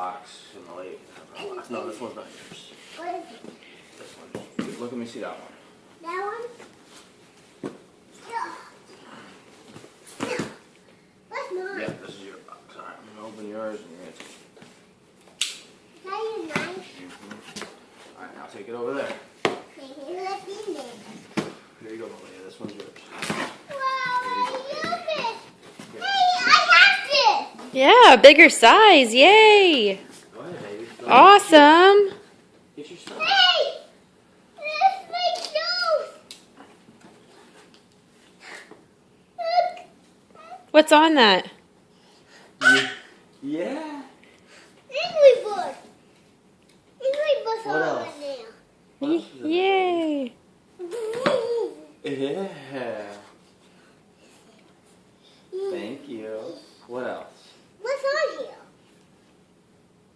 box in the late. No, this one's not yours. What is it? This one. Look, let me see that one. That one? What's mine? Yeah, this is your box. Alright, I'm gonna open yours and you're gonna take it. Is that your knife? Alright, now take it over there. Okay, what's in there? Here you go, Malia. This one's yours. Wow, I love it. Hey, I have this. Yeah, bigger size. Yay. Go ahead, baby. Go ahead. Awesome. Get your stuff. Hey, that's my shoes. Look. What's on that? Yeah. Angry Bird. Angry Bird's What on else? there. What else is in there? Yay. Yeah. Thank you. What else? What's on here?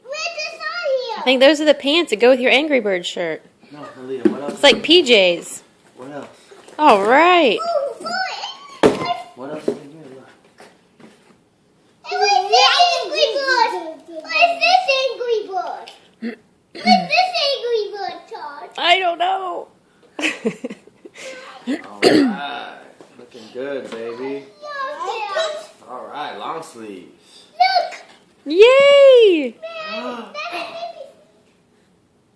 What's on I here? think those are the pants that go with your Angry Bird shirt. No, Malia, what else? It's like PJs. What else? All right. Oh, boy. What else is in here? Look. What's this Angry Bird? What's this Angry Bird? What's this Angry Bird, Todd? I don't know. Alright. Looking good, baby. Look. Alright, long sleeves. Look. Yay.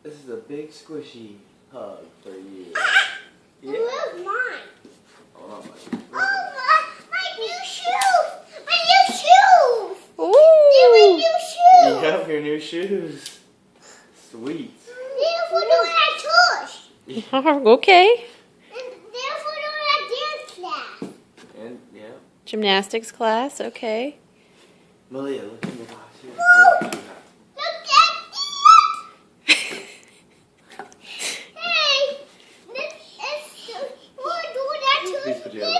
This is a big squishy hug for you. Yeah. Where's mine? Hold on, buddy. Oh, my new shoes! My new shoes! They're my Ooh. new shoes! Yep, your new shoes. Sweet. They're for doing that tush! Okay. And they're for doing that dance class! And, yeah. Gymnastics class. Okay. Malia, look in your box here. Woo! What else you got? Look at this! Hey! We're doing that tush! These pajamas.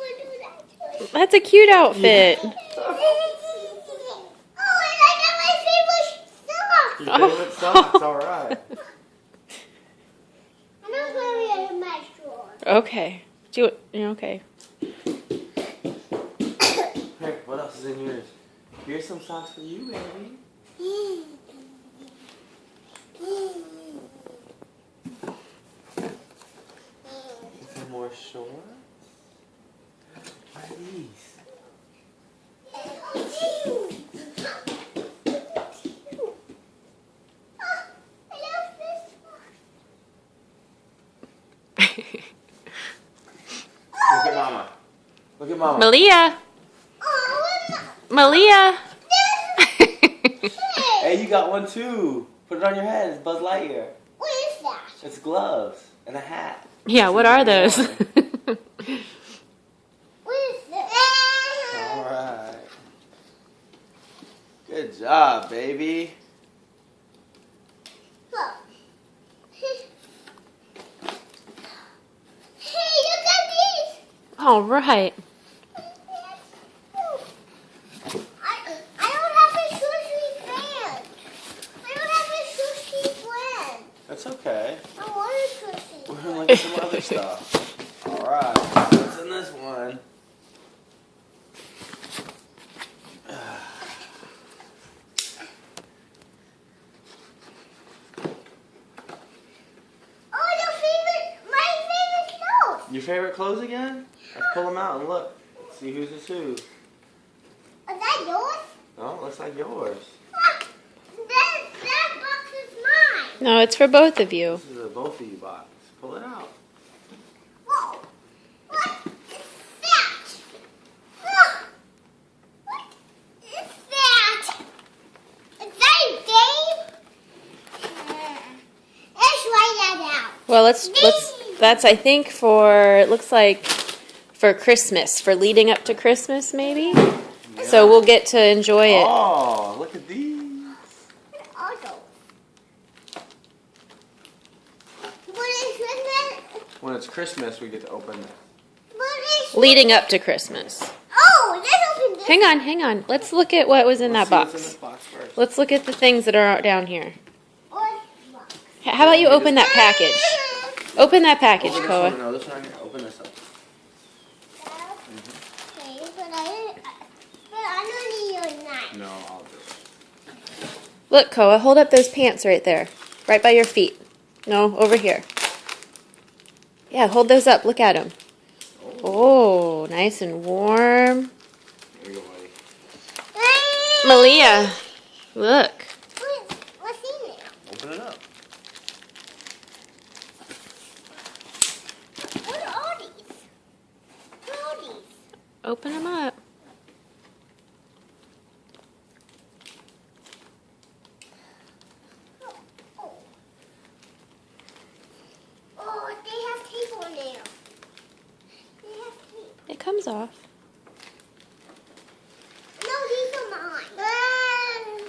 We're doing that tush! That's a cute outfit. Oh, and I got my favorite socks! Your favorite socks, alright. I'm not wearing it in my drawer. Okay. Do it. Yeah, okay. Here, what else is in yours? Here's some socks for you, baby. Some more shorts. What are these? Look at mama. Look at mama. Malia. Malia. Hey, you got one too. Put it on your head. It's Buzz Lightyear. What is that? It's gloves and a hat. Yeah, what are those? What is that? Alright. Good job, baby. Look. Hey, look at these. All right. I don't have a sushi fan. I don't have a sushi fan. That's okay. I want a sushi. We're gonna look at some other stuff. Alright. What's in this one? Oh, my favorite clothes. Your favorite clothes again? Let's pull them out and look. See whose is who. Is that yours? Oh, looks like yours. Look, that box is mine. No, it's for both of you. This is a both of you box. Pull it out. Whoa. What is that? Look. What is that? Is that a game? Let's write that out. Well, let's that's I think for it looks like for Christmas, for leading up to Christmas maybe. So we'll get to enjoy it. Oh, look at these. Also. What is Christmas? When it's Christmas, we get to open it. What is Leading up to Christmas. Oh, let's open this. Hang on. Let's look at what was in that Let's see what's in box. this box first. Let's look at the things that are down here. What box? How about you open that package? Open that package, Open this Koa. one. No, this one right here. Open this up. Okay, but I don't need your knife. No, I'll do it. Look, Koa, hold up those pants right there. Right by your feet. No, over here. Yeah, hold those up. Look at them. Oh, nice and warm. Here you go, buddy. Malia, look. What's in it? Open it up. What are all these? What are all these? Open them up. Oh, they have tape on there. They have tape. It comes off. No, these are mine.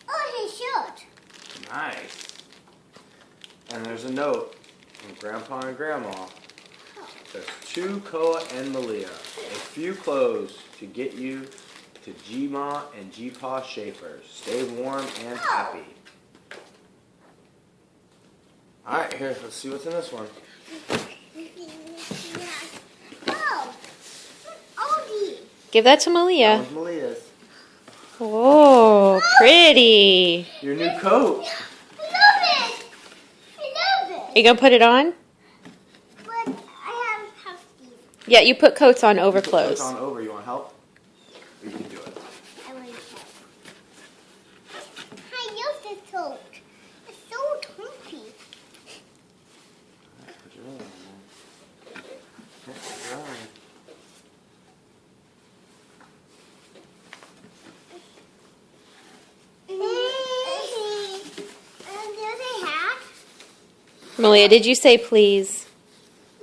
Oh, his shirt. Nice. And there's a note from Grandpa and Grandma. It says, to Koa and Malia, a few clothes to get you to G-Ma and G-Pa Schaefer. Stay warm and happy. Alright, here, let's see what's in this one. Oh, all these. Give that to That Malia. one's Malia's. Oh, pretty. Your new coat. I love it. I love Are it. you going to put it on? But I have these. Yeah, you put coats on over Put clothes clothes. on over. You want help? You can do it. I want to have. I love this coat. It's so comfy. Alright, put your hand on there. Put your arm. And there's a hat. Malia, did you say please?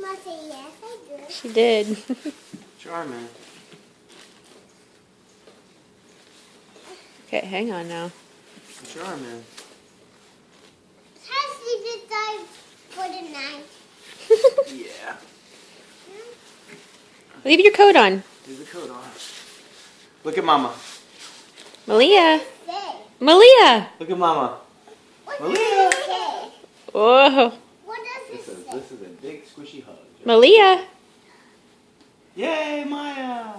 Must say yes, I do. She did. Put your arm in. Okay, hang on now. Put your arm in. Has to be time for the night. Yeah. Leave your coat on. Leave the coat on. Look at Mama. Malia. Say. Malia. Look at Mama. What Malia. does it say? Whoa. What does it say? This is a big squishy hug. Malia. Yay, Maya!